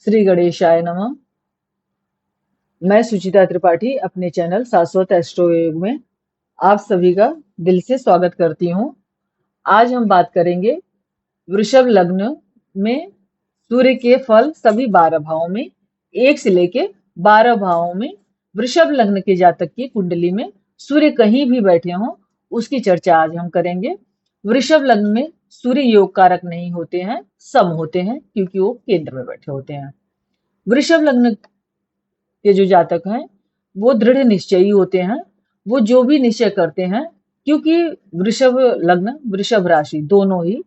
श्री गणेशाय नमः। मैं सुचिता त्रिपाठी अपने चैनल शाश्वत एस्ट्रो योग में आप सभी का दिल से स्वागत करती हूँ। आज हम बात करेंगे वृषभ लग्न में सूर्य के फल सभी 12 भावों में 1 से लेके 12 भावों में वृषभ लग्न के जातक की कुंडली में सूर्य कहीं भी बैठे हों उसकी चर्चा आज हम करेंगे। वृषभ लग्न में सूर्य योग कारक नहीं होते हैं, सम होते हैं क्योंकि वो केंद्र में बैठे होते हैं। वृषभ लग्न के जो जातक हैं वो दृढ़ निश्चयी होते हैं। वो जो भी निश्चय करते हैं, क्योंकि वृषभ लग्न वृषभ राशि दोनों ही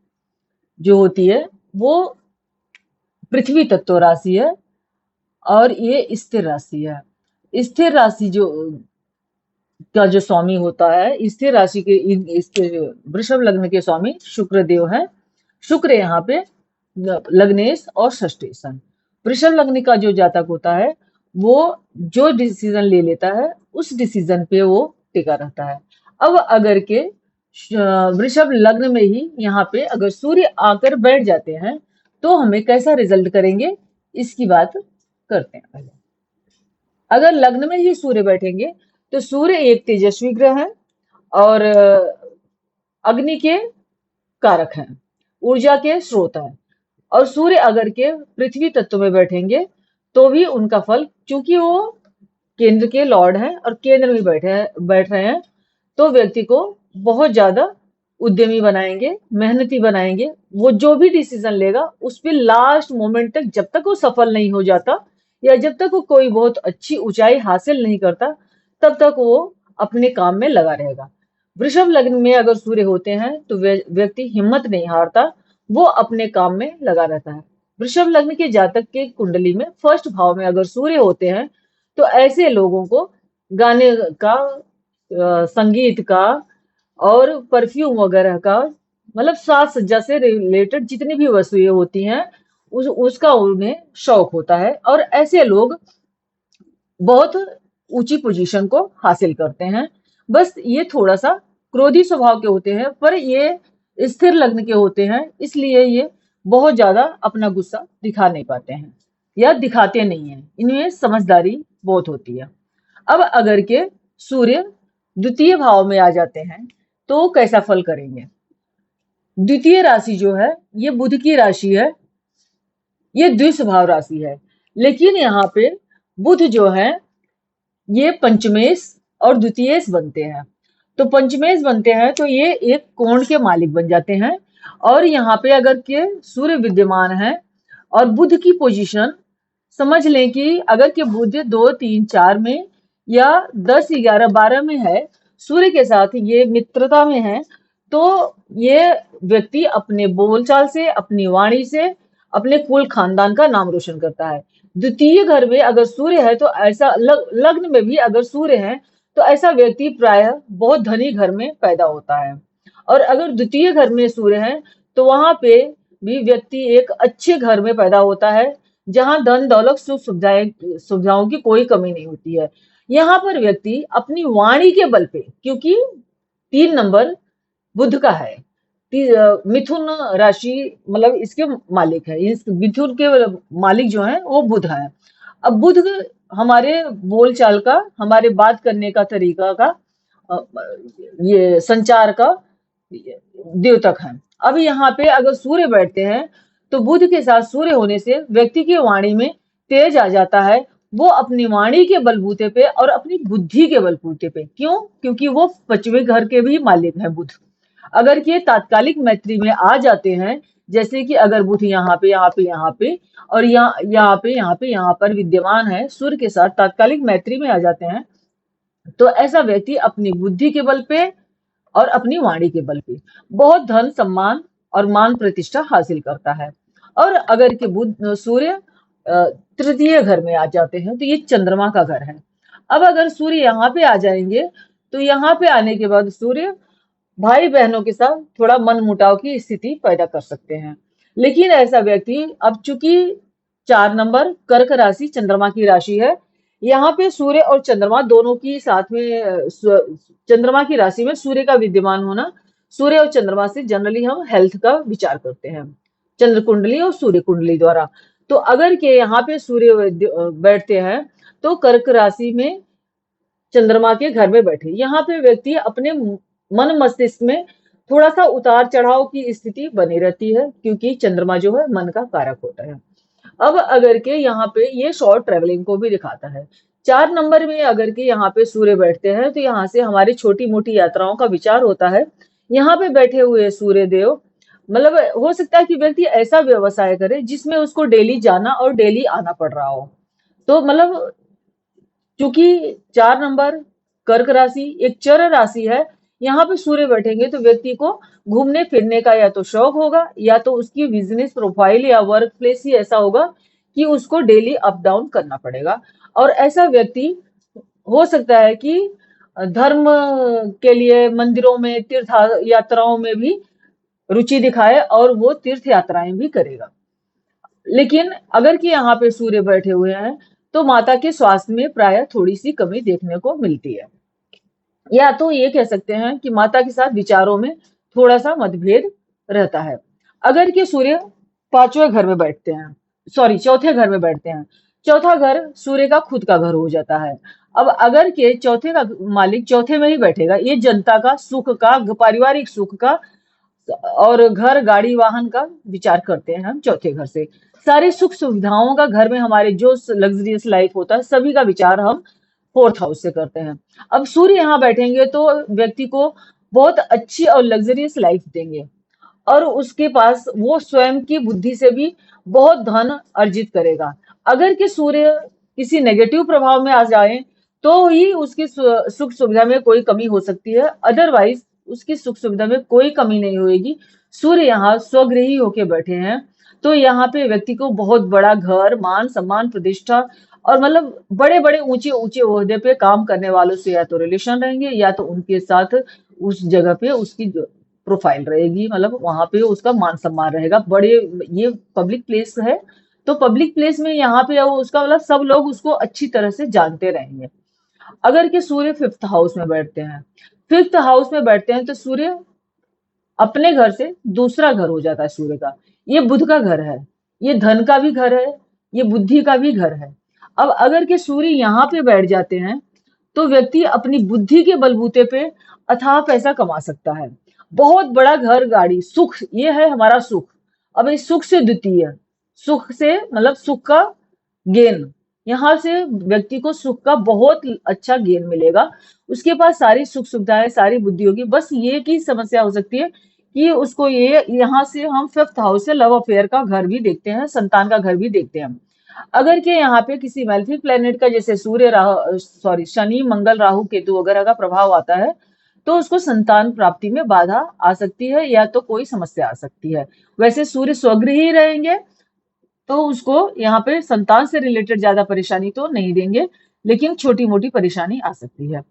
जो होती है वो पृथ्वी तत्व राशि है और ये स्थिर राशि है। स्थिर राशि जो का जो स्वामी होता है, स्थिर राशि के इसके वृषभ लग्न के स्वामी शुक्र देव है। शुक्र यहाँ पे लग्नेश और षष्ठेश है। वृषभ लग्न का जो जातक होता है वो जो डिसीजन ले लेता है उस डिसीजन पे वो टिका रहता है। अब अगर के वृषभ लग्न में ही यहाँ पे अगर सूर्य आकर बैठ जाते हैं तो हमें कैसा रिजल्ट करेंगे इसकी बात करते हैं पहले। अगर लग्न में ही सूर्य बैठेंगे तो सूर्य एक तेजस्वी ग्रह है और अग्नि के कारक हैं, ऊर्जा के स्रोत हैं। और सूर्य अगर के पृथ्वी तत्व में बैठेंगे तो भी उनका फल, चूंकि वो केंद्र के लॉर्ड हैं और केंद्र में बैठ रहे हैं, तो व्यक्ति को बहुत ज्यादा उद्यमी बनाएंगे, मेहनती बनाएंगे। वो जो भी डिसीजन लेगा उस पर लास्ट मोमेंट तक, जब तक वो सफल नहीं हो जाता या जब तक वो कोई बहुत अच्छी ऊंचाई हासिल नहीं करता, तब तक वो अपने काम में लगा रहेगा। वृषभ लग्न में अगर सूर्य होते हैं तो व्यक्ति हिम्मत नहीं हारता, वो अपने काम में लगा रहता है। वृषभ लग्न के जातक के कुंडली में फर्स्ट भाव में अगर सूर्य होते हैं तो ऐसे लोगों को गाने का, संगीत का और परफ्यूम वगैरह का, मतलब साज सज्जा से रिलेटेड जितनी भी वस्तुएं होती हैं उसका उन्हें शौक होता है और ऐसे लोग बहुत ऊंची पोजीशन को हासिल करते हैं। बस ये थोड़ा सा क्रोधी स्वभाव के होते हैं, पर ये स्थिर लग्न के होते हैं, इसलिए ये बहुत ज्यादा अपना गुस्सा दिखा नहीं पाते हैं या दिखाते नहीं हैं। इनमें समझदारी बहुत होती है। अब अगर के सूर्य द्वितीय भाव में आ जाते हैं तो कैसा फल करेंगे। द्वितीय राशि जो है ये बुध की राशि है, ये द्विस्वभाव राशि है। लेकिन यहाँ पे बुध जो है ये पंचमेश और द्वितीयेश बनते हैं। तो पंचमेश बनते हैं तो ये एक कोण के मालिक बन जाते हैं। और यहाँ पे अगर के सूर्य विद्यमान है और बुध की पोजीशन, समझ लें कि अगर के बुध 2, 3, 4 में या 10, 11, 12 में है, सूर्य के साथ ये मित्रता में है, तो ये व्यक्ति अपने बोलचाल से, अपनी वाणी से अपने कुल खानदान का नाम रोशन करता है। द्वितीय घर में अगर सूर्य है तो ऐसा लग्न में भी अगर सूर्य है तो ऐसा व्यक्ति प्रायः बहुत धनी घर में पैदा होता है। और अगर द्वितीय घर में सूर्य है तो वहां पे भी व्यक्ति एक अच्छे घर में पैदा होता है जहां धन दौलत सुख सुविधाओं की कोई कमी नहीं होती है। यहाँ पर व्यक्ति अपनी वाणी के बल पे, क्योंकि 3 नंबर बुध का है, मिथुन राशि मतलब इसके मालिक है, इस मिथुन के मालिक जो है वो बुध है। अब बुध हमारे बोलचाल का, हमारे बात करने का तरीका का, ये संचार का द्योतक है। अब यहाँ पे अगर सूर्य बैठते हैं तो बुध के साथ सूर्य होने से व्यक्ति की वाणी में तेज आ जाता है। वो अपनी वाणी के बलबूते पे और अपनी बुद्धि के बलबूते पे, क्यों? क्योंकि वो 5वें घर के भी मालिक हैं बुध। अगर ये तात्कालिक मैत्री में आ जाते हैं, जैसे कि अगर बुध यहाँ पे यहाँ पे यहाँ पे और यहाँ पे यहाँ पे यहाँ पर विद्यमान है, सूर्य के साथ तात्कालिक मैत्री में आ जाते हैं, तो ऐसा व्यक्ति अपनी बुद्धि के बल पे और अपनी वाणी के बल पे बहुत धन सम्मान और मान प्रतिष्ठा हासिल करता है। और अगर के बुध सूर्य तृतीय घर में आ जाते हैं तो ये चंद्रमा का घर है। अब अगर सूर्य यहाँ पे आ जाएंगे तो यहाँ पे आने के बाद सूर्य भाई बहनों के साथ थोड़ा मन मुटाव की स्थिति पैदा कर सकते हैं। लेकिन ऐसा व्यक्ति, अब चूंकि 4 नंबर कर्क राशि चंद्रमा की राशि है, यहाँ पे सूर्य और चंद्रमा दोनों की साथ में, चंद्रमा की राशि में सूर्य का विद्यमान होना, सूर्य और चंद्रमा से जनरली हम हेल्थ का विचार करते हैं, चंद्र कुंडली और सूर्य कुंडली द्वारा। तो अगर के यहाँ पे सूर्य बैठते हैं तो कर्क राशि में चंद्रमा के घर में बैठे, यहाँ पे व्यक्ति अपने मन मस्तिष्क में थोड़ा सा उतार चढ़ाव की स्थिति बनी रहती है, क्योंकि चंद्रमा जो है मन का कारक होता है। अब अगर के यहाँ पे ये शॉर्ट ट्रेवलिंग को भी दिखाता है। 4 नंबर में अगर के यहाँ पे सूर्य बैठते हैं तो यहाँ से हमारी छोटी मोटी यात्राओं का विचार होता है। यहाँ पे बैठे हुए सूर्य देव मतलब हो सकता है कि व्यक्ति ऐसा व्यवसाय करे जिसमें उसको डेली जाना और डेली आना पड़ रहा हो। तो मतलब चूंकि 4 नंबर कर्क राशि एक चर राशि है, यहाँ पे सूर्य बैठेंगे तो व्यक्ति को घूमने फिरने का या तो शौक होगा या तो उसकी बिजनेस प्रोफाइल या वर्क प्लेस ही ऐसा होगा कि उसको डेली अप डाउन करना पड़ेगा। और ऐसा व्यक्ति हो सकता है कि धर्म के लिए मंदिरों में तीर्थ यात्राओं में भी रुचि दिखाए और वो तीर्थ यात्राएं भी करेगा। लेकिन अगर कि यहाँ पे सूर्य बैठे हुए हैं तो माता के स्वास्थ्य में प्राय थोड़ी सी कमी देखने को मिलती है, या तो ये कह सकते हैं कि माता के साथ विचारों में थोड़ा सा मतभेद रहता है। अगर कि सूर्य 5वें घर में बैठते हैं, सॉरी चौथे घर में बैठते हैं, चौथा घर सूर्य का खुद का घर हो जाता है। अब अगर के चौथे का मालिक चौथे में ही बैठेगा, ये जनता का सुख का पारिवारिक सुख का और घर गाड़ी वाहन का विचार करते हैं हम चौथे घर से। सारी सुख सुविधाओं का घर में हमारे जो लग्जरियस लाइफ होता है सभी का विचार हम 4th हाउस से करते हैं। अब सूर्य यहाँ बैठेंगे तो व्यक्ति को बहुत अच्छी और लग्जरियस लाइफ देंगे और उसके पास वो स्वयं की बुद्धि से भी बहुत धन अर्जित करेगा। अगर कि सूर्य किसी नेगेटिव प्रभाव में आ जाए तो ही उसकी सुख सुविधा में कोई कमी हो सकती है, अदरवाइज उसकी सुख सुविधा में कोई कमी नहीं होगी। सूर्य यहाँ स्वगृही होके बैठे हैं तो यहाँ पे व्यक्ति को बहुत बड़ा घर, मान सम्मान, प्रतिष्ठा और मतलब बड़े बड़े ऊंचे ऊंचे ओहदे पे काम करने वालों से या तो रिलेशन रहेंगे या तो उनके साथ उस जगह पे उसकी प्रोफाइल रहेगी, मतलब वहां पे उसका मान सम्मान रहेगा। बड़े ये पब्लिक प्लेस है तो पब्लिक प्लेस में यहाँ पे उसका मतलब सब लोग उसको अच्छी तरह से जानते रहेंगे। अगर के सूर्य 5th हाउस में बैठते हैं, 5th हाउस में बैठते हैं तो सूर्य अपने घर से दूसरा घर हो जाता है सूर्य का। ये बुध का घर है, ये धन का भी घर है, ये बुद्धि का भी घर है। अब अगर के सूर्य यहाँ पे बैठ जाते हैं तो व्यक्ति अपनी बुद्धि के बलबूते पे अथाह पैसा कमा सकता है। बहुत बड़ा घर, गाड़ी, सुख, ये है हमारा सुख। अब इस सुख से द्वितीय सुख से मतलब सुख का गेन, यहाँ से व्यक्ति को सुख का बहुत अच्छा गेन मिलेगा। उसके पास सारी सुख सुविधाएं, सारी बुद्धि होगी। बस ये की समस्या हो सकती है कि उसको ये यहाँ से हम 5th हाउस से लव अफेयर का घर भी देखते हैं, संतान का घर भी देखते हैं। अगर के यहाँ पे किसी मैलेफिक प्लेनेट का जैसे सूर्य राहु सॉरी शनि मंगल राहु केतु वगैरह का प्रभाव आता है तो उसको संतान प्राप्ति में बाधा आ सकती है या तो कोई समस्या आ सकती है। वैसे सूर्य स्वगृही रहेंगे तो उसको यहाँ पे संतान से रिलेटेड ज्यादा परेशानी तो नहीं देंगे, लेकिन छोटी मोटी परेशानी आ सकती है।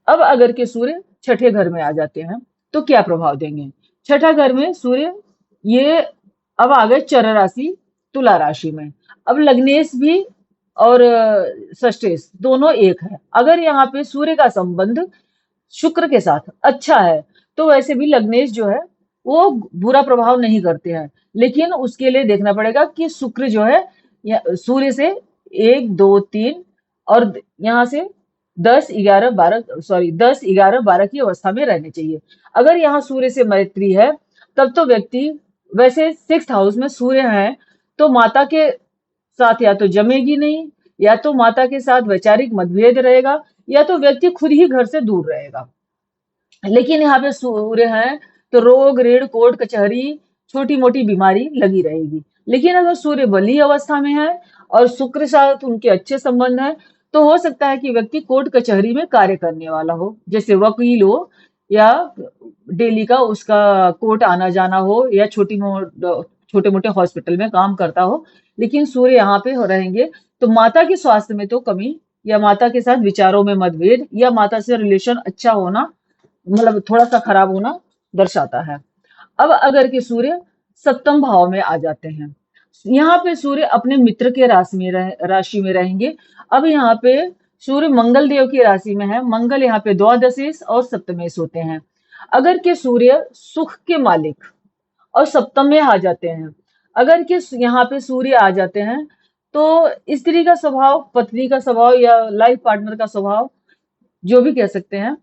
अब अगर के सूर्य छठे घर में आ जाते हैं तो क्या प्रभाव देंगे? छठा घर में सूर्य ये अब आ गए चर राशि तुला राशि में। अब लग्नेश भी और षष्ठेश दोनों एक है। अगर यहाँ पे सूर्य का संबंध शुक्र के साथ अच्छा है तो वैसे भी लग्नेश जो है वो बुरा प्रभाव नहीं करते हैं, लेकिन उसके लिए देखना पड़ेगा कि शुक्र जो है सूर्य से 1 2 3 और यहाँ से 10 11 12 की अवस्था में रहने चाहिए। अगर यहाँ सूर्य से मैत्री है तब तो व्यक्ति वैसे 6th हाउस में सूर्य है तो माता के साथ या तो जमेगी नहीं या तो माता के साथ वैचारिक मतभेद रहेगा या तो व्यक्ति खुद ही घर से दूर रहेगा। लेकिन यहाँ पे सूर्य है तो रोग ऋण कोर्ट कचहरी छोटी मोटी बीमारी लगी रहेगी। लेकिन अगर सूर्य बली अवस्था में है और शुक्र साथ उनके अच्छे संबंध है तो हो सकता है कि व्यक्ति कोर्ट कचहरी में कार्य करने वाला हो, जैसे वकील हो या डेली का उसका कोर्ट आना जाना हो या छोटे मोटे हॉस्पिटल में काम करता हो। लेकिन सूर्य यहाँ पे रहेंगे तो माता के स्वास्थ्य में तो कमी या माता के साथ विचारों में मतभेद या माता से रिलेशन अच्छा होना मतलब थोड़ा सा खराब होना दर्शाता है। अब अगर के सूर्य 7th भाव में आ जाते हैं, यहाँ पे सूर्य अपने मित्र के राशि में रहेंगे। अब यहाँ पे सूर्य मंगल देव की राशि में है, मंगल यहाँ पे द्वादशेश और सप्तमेश होते हैं। अगर के सूर्य सुख के मालिक और सप्तम में आ जाते हैं, अगर के यहाँ पे सूर्य आ जाते हैं तो स्त्री का स्वभाव, पत्नी का स्वभाव या लाइफ पार्टनर का स्वभाव, जो भी कह सकते हैं,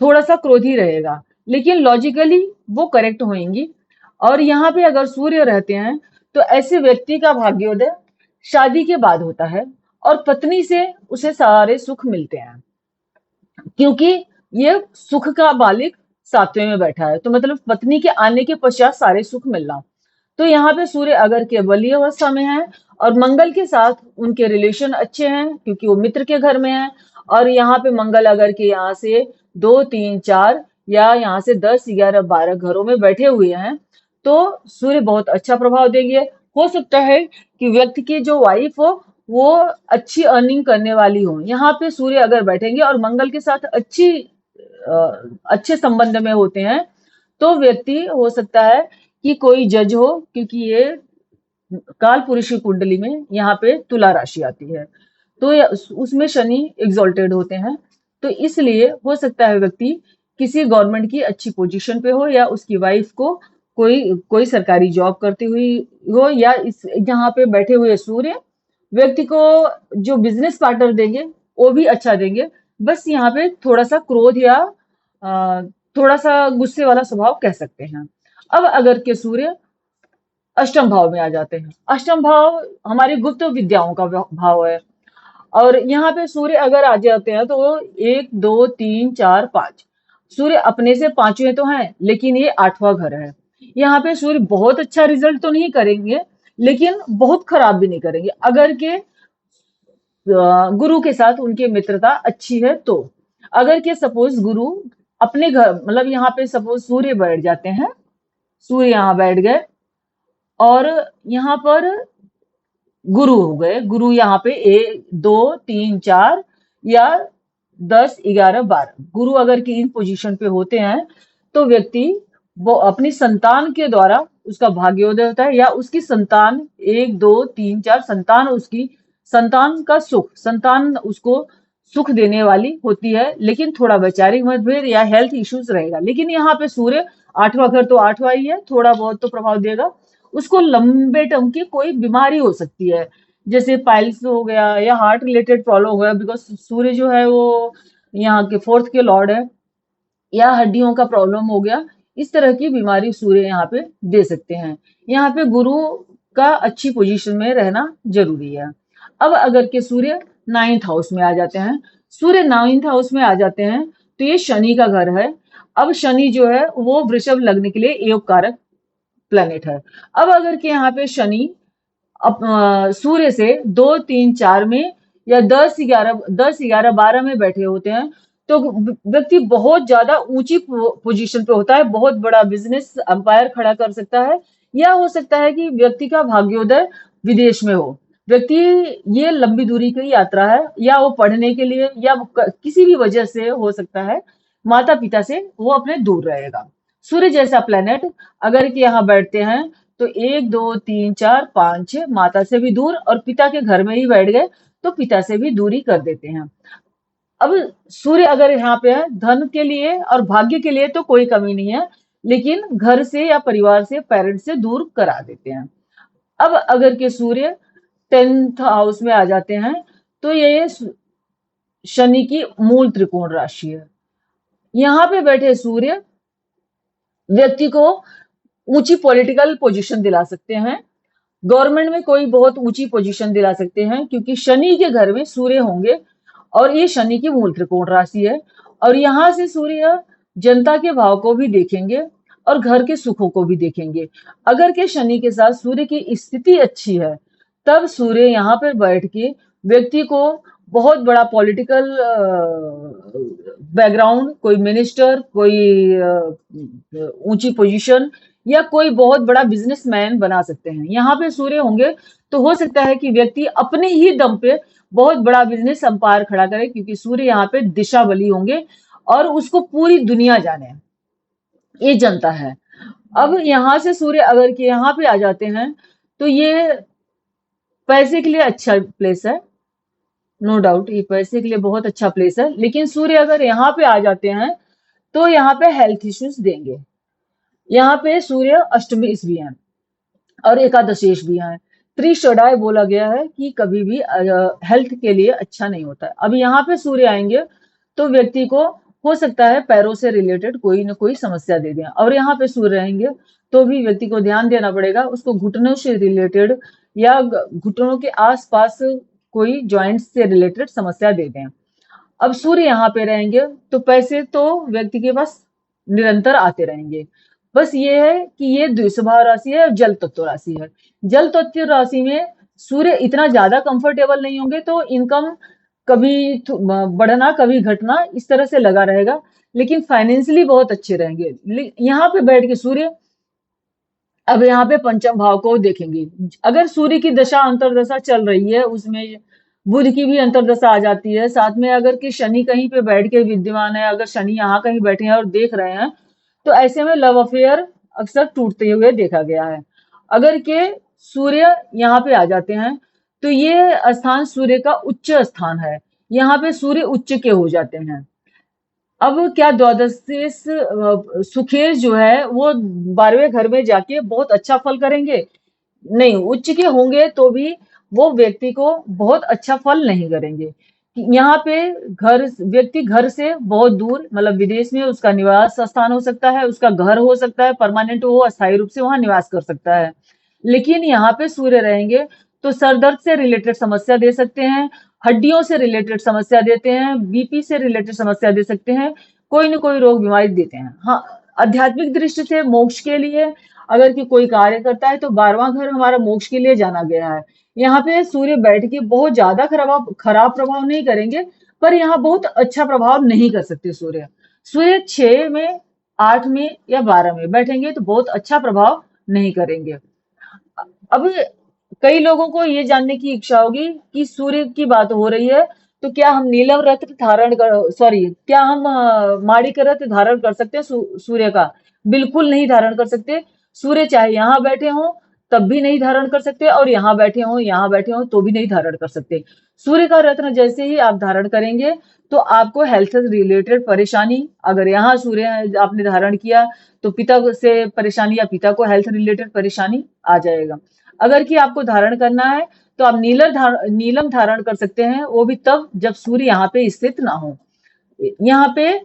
थोड़ा सा क्रोधी रहेगा, लेकिन लॉजिकली वो करेक्ट होंगी। और यहाँ पे अगर सूर्य रहते हैं तो ऐसे व्यक्ति का भाग्योदय शादी के बाद होता है और पत्नी से उसे सारे सुख मिलते हैं, क्योंकि ये सुख का मालिक सातवें में बैठा है, तो मतलब पत्नी के आने के पश्चात सारे सुख मिलना। तो यहाँ पे सूर्य अगर के बली अवस्था में है और मंगल के साथ उनके रिलेशन अच्छे हैं क्योंकि वो मित्र के घर में है, और यहाँ पे मंगल अगर के यहाँ से 2 3 4 या यहाँ से 10 11 12 घरों में बैठे हुए हैं तो सूर्य बहुत अच्छा प्रभाव देंगे। हो सकता है कि व्यक्ति की जो वाइफ हो वो अच्छी अर्निंग करने वाली हो, यहाँ पे सूर्य अगर बैठेंगे और मंगल के साथ अच्छे संबंध में होते हैं तो व्यक्ति हो सकता है कि कोई जज हो, क्योंकि ये काल पुरुष की कुंडली में यहाँ पे तुला राशि आती है, तो उसमें शनि एग्जॉल्टेड होते हैं। तो इसलिए हो सकता है व्यक्ति किसी गवर्नमेंट की अच्छी पोजीशन पे हो या उसकी वाइफ को कोई कोई सरकारी जॉब करती हुई हो, या इस यहाँ पे बैठे हुए सूर्य व्यक्ति को जो बिजनेस पार्टनर देंगे वो भी अच्छा देंगे। बस यहाँ पे थोड़ा सा क्रोध या अ, थोड़ा सा गुस्से वाला स्वभाव कह सकते हैं। अब अगर के सूर्य अष्टम भाव में आ जाते हैं, अष्टम भाव हमारी गुप्त विद्याओं का भाव है, और यहाँ पे सूर्य अगर आ जाते हैं तो वो 1 2 3 4 5, सूर्य अपने से पांचवें तो हैं लेकिन ये आठवां घर है। यहाँ पे सूर्य बहुत अच्छा रिजल्ट तो नहीं करेंगे लेकिन बहुत खराब भी नहीं करेंगे अगर के गुरु के साथ उनकी मित्रता अच्छी है तो। अगर के सपोज गुरु अपने घर, मतलब यहाँ पे सपोज सूर्य बैठ जाते हैं, सूर्य यहाँ बैठ गए और यहाँ पर गुरु हो गए, गुरु यहाँ पे 1 2 3 4 या 10 11 12, गुरु अगर की इन पोजीशन पे होते हैं तो व्यक्ति वो अपनी संतान के द्वारा उसका भाग्योदय होता है, या उसकी संतान 1 2 3 4 संतान, उसकी संतान का सुख, संतान उसको सुख देने वाली होती है, लेकिन थोड़ा वैचारिक मतभेद या हेल्थ इश्यूज रहेगा। लेकिन यहाँ पे सूर्य आठवां घर तो आठवां ही है, थोड़ा बहुत तो प्रभाव देगा। उसको लंबे टर्म की कोई बीमारी हो सकती है, जैसे पाइल्स हो गया या हार्ट रिलेटेड प्रॉब्लम हो गया, बिकॉज सूर्य जो है वो यहाँ के फोर्थ के लॉर्ड है, या हड्डियों का प्रॉब्लम हो गया, इस तरह की बीमारी सूर्य यहाँ पे दे सकते हैं। यहाँ पे गुरु का अच्छी पोजीशन में रहना जरूरी है। अब अगर के सूर्य 9th हाउस में आ जाते हैं, सूर्य 9th हाउस में आ जाते हैं तो ये शनि का घर है। अब शनि जो है वो वृषभ लग्न के लिए योग कारक प्लेनेट है। अब अगर के यहाँ पे शनि सूर्य से 2 3 4 में या 10 11 12 में बैठे होते हैं तो व्यक्ति बहुत ज्यादा ऊंची पोजीशन पे होता है, बहुत बड़ा बिजनेस एम्पायर खड़ा कर सकता है, या हो सकता है कि व्यक्ति का भाग्योदय विदेश में हो। व्यक्ति ये लंबी दूरी की यात्रा है, या वो पढ़ने के लिए या किसी भी वजह से हो सकता है माता पिता से वो अपने दूर रहेगा। सूर्य जैसा प्लेनेट अगर कि यहाँ बैठते हैं तो 1 2 3 4 5 6 माता से भी दूर, और पिता के घर में ही बैठ गए तो पिता से भी दूरी कर देते हैं। अब सूर्य अगर यहाँ पे है धन के लिए और भाग्य के लिए तो कोई कमी नहीं है, लेकिन घर से या परिवार से, पेरेंट्स से दूर करा देते हैं। अब अगर के सूर्य 10th हाउस में आ जाते हैं तो ये शनि की मूल त्रिकोण राशि है। यहाँ पे बैठे सूर्य व्यक्ति को ऊंची पॉलिटिकल पोजीशन दिला सकते हैं, गवर्नमेंट में कोई बहुत ऊंची पोजीशन दिला सकते हैं, क्योंकि शनि के घर में सूर्य होंगे और ये शनि की मूल त्रिकोण राशि है। और यहाँ से सूर्य जनता के भाव को भी देखेंगे और घर के सुखों को भी देखेंगे। अगर के शनि के साथ सूर्य की स्थिति अच्छी है तब सूर्य यहाँ पर बैठ के व्यक्ति को बहुत बड़ा पॉलिटिकल बैकग्राउंड, कोई मिनिस्टर, कोई ऊंची पोजीशन, या कोई बहुत बड़ा बिजनेसमैन बना सकते हैं। यहाँ पे सूर्य होंगे तो हो सकता है कि व्यक्ति अपने ही दम पे बहुत बड़ा बिजनेस एम्पायर खड़ा करे, क्योंकि सूर्य यहाँ पे दिशा बली होंगे और उसको पूरी दुनिया जाने, ये जनता है। अब यहाँ से सूर्य अगर के यहाँ पे आ जाते हैं तो ये पैसे के लिए अच्छा प्लेस है, नो डाउट ये पैसे के लिए बहुत अच्छा प्लेस है, लेकिन सूर्य अगर यहाँ पे आ जाते हैं तो यहाँ पे हेल्थ इश्यूज देंगे। यहाँ पे सूर्य अष्टमी ईस्वी है, और एकादशेश भी है। त्रिषडाय बोला गया है कि कभी भी हेल्थ के लिए अच्छा नहीं होता है। अब यहाँ पे सूर्य आएंगे तो व्यक्ति को हो सकता है पैरों से रिलेटेड कोई ना कोई समस्या दे दें, और यहाँ पे सूर्य रहेंगे तो भी व्यक्ति को ध्यान देना पड़ेगा, उसको घुटनों से रिलेटेड या घुटनों के आसपास कोई जॉइंट्स से रिलेटेड समस्या दे दें। अब सूर्य यहाँ पे रहेंगे तो पैसे तो व्यक्ति के पास निरंतर आते रहेंगे। बस ये है कि ये द्विस्वभाव राशि है और जल तत्व राशि है। जल तत्व राशि में सूर्य इतना ज्यादा कंफर्टेबल नहीं होंगे तो इनकम कभी बढ़ना कभी घटना इस तरह से लगा रहेगा, लेकिन फाइनेंशियली बहुत अच्छे रहेंगे। यहाँ पे बैठ के सूर्य, अब यहाँ पे पंचम भाव को देखेंगे। अगर सूर्य की दशा अंतरदशा चल रही है उसमें बुध की भी अंतरदशा आ जाती है, साथ में अगर कि शनि कहीं पे बैठ के विद्यमान है, अगर शनि यहाँ कहीं बैठे हैं और देख रहे हैं तो ऐसे में लव अफेयर अक्सर टूटते हुए देखा गया है। अगर के सूर्य यहाँ पे आ जाते हैं तो ये स्थान सूर्य का उच्च स्थान है, यहाँ पे सूर्य उच्च के हो जाते हैं। अब क्या द्वादश से सुखेश जो है वो 12वें घर में जाके बहुत अच्छा फल करेंगे? नहीं, उच्च के होंगे तो भी वो व्यक्ति को बहुत अच्छा फल नहीं करेंगे। यहाँ पे घर, व्यक्ति घर से बहुत दूर मतलब विदेश में उसका निवास स्थान हो सकता है, उसका घर हो सकता है, परमानेंट वो अस्थायी रूप से वहां निवास कर सकता है। लेकिन यहाँ पे सूर्य रहेंगे तो सर दर्द से रिलेटेड समस्या दे सकते हैं, हड्डियों से रिलेटेड समस्या देते हैं, बीपी से रिलेटेड समस्या दे सकते हैं, कोई न कोई रोग बीमारी देते हैं। हाँ, आध्यात्मिक दृष्टि से मोक्ष के लिए अगर कि कोई कार्य करता है तो 12वां घर हमारा मोक्ष के लिए जाना गया है। यहाँ पे सूर्य बैठ के बहुत ज्यादा खराब प्रभाव नहीं करेंगे, पर यहाँ बहुत अच्छा प्रभाव नहीं कर सकते सूर्य। सूर्य 6 में, 8 में या 12 में बैठेंगे तो बहुत अच्छा प्रभाव नहीं करेंगे। अब कई लोगों को ये जानने की इच्छा होगी कि सूर्य की बात हो रही है तो क्या हम नीलम रत्न धारण कर, सॉरी, क्या हम माणिक रत्न धारण कर सकते हैं सूर्य का? बिल्कुल नहीं धारण कर सकते। सूर्य चाहे यहाँ बैठे हों तब भी नहीं धारण कर सकते, और यहाँ बैठे हों तो भी नहीं धारण कर सकते। सूर्य का रत्न जैसे ही आप धारण करेंगे तो आपको हेल्थ से रिलेटेड परेशानी, अगर यहाँ सूर्य आपने धारण किया तो पिता से परेशानी या पिता को हेल्थ रिलेटेड परेशानी आ जाएगा। अगर कि आपको धारण करना है तो आप नीलम धारण कर सकते हैं, वो भी तब जब सूर्य यहाँ पे स्थित ना हो। यहाँ पे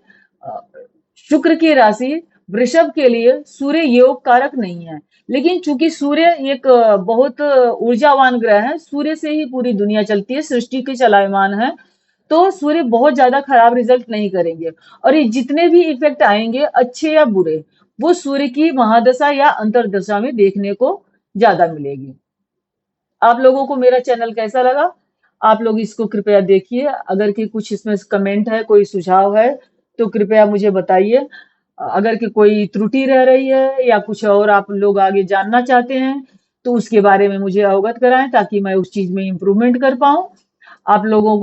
शुक्र की राशि वृषभ के लिए सूर्य योग कारक नहीं है, लेकिन चूंकि सूर्य एक बहुत ऊर्जावान ग्रह है, सूर्य से ही पूरी दुनिया चलती है, सृष्टि के चलायमान है, तो सूर्य बहुत ज्यादा खराब रिजल्ट नहीं करेंगे। और ये जितने भी इफेक्ट आएंगे अच्छे या बुरे, वो सूर्य की महादशा या अंतरदशा में देखने को ज्यादा मिलेगी। आप लोगों को मेरा चैनल कैसा लगा? आप लोग इसको कृपया देखिए। अगर कि कुछ इसमें कमेंट है, कोई सुझाव है तो कृपया मुझे बताइए। अगर कि कोई त्रुटि रह रही है या कुछ और आप लोग आगे जानना चाहते हैं तो उसके बारे में मुझे अवगत कराएं ताकि मैं उस चीज में इम्प्रूवमेंट कर पाऊं। आप लोगों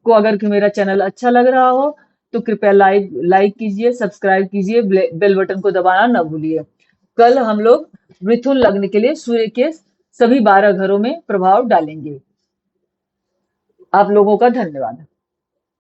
को अगर कि मेरा चैनल अच्छा लग रहा हो तो कृपया लाइक कीजिए, सब्सक्राइब कीजिए, बेल बटन को दबाना न भूलिए। कल हम लोग मिथुन लग्न के लिए सूर्य के सभी 12 घरों में प्रभाव डालेंगे। आप लोगों का धन्यवाद।